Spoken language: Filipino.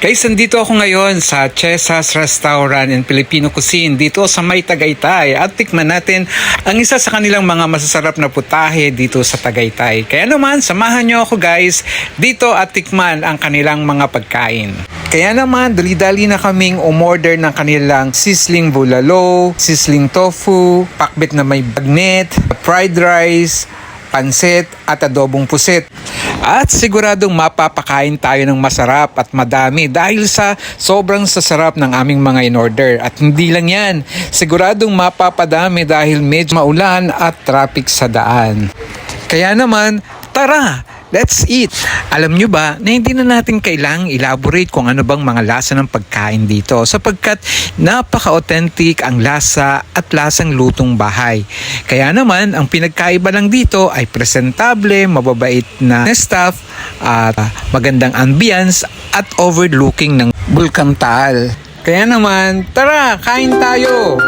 Guys, nandito ako ngayon sa Chesa's Restaurant and Filipino Cuisine dito sa May Tagaytay at tikman natin ang isa sa kanilang mga masasarap na putahe dito sa Tagaytay. Kaya naman, samahan nyo ako guys dito at tikman ang kanilang mga pagkain. Kaya naman, dali-dali na kaming umorder ng kanilang sizzling bulalo, sizzling tofu, pakbet na may bagnet, fried rice, pansit at adobong pusit. At siguradong mapapakain tayo ng masarap at madami dahil sa sobrang sasarap ng aming mga in-order. At hindi lang yan, siguradong mapapadami dahil medyo maulan at traffic sa daan. Kaya naman, tara! Let's eat! Alam nyo ba na hindi na natin kailangang elaborate kung ano bang mga lasa ng pagkain dito sapagkat napaka-authentic ang lasa at lasang lutong bahay. Kaya naman, ang pinagkaiba lang dito ay presentable, mababait na staff, at magandang ambience at overlooking ng Bulkang Taal. Kaya naman, tara, kain tayo!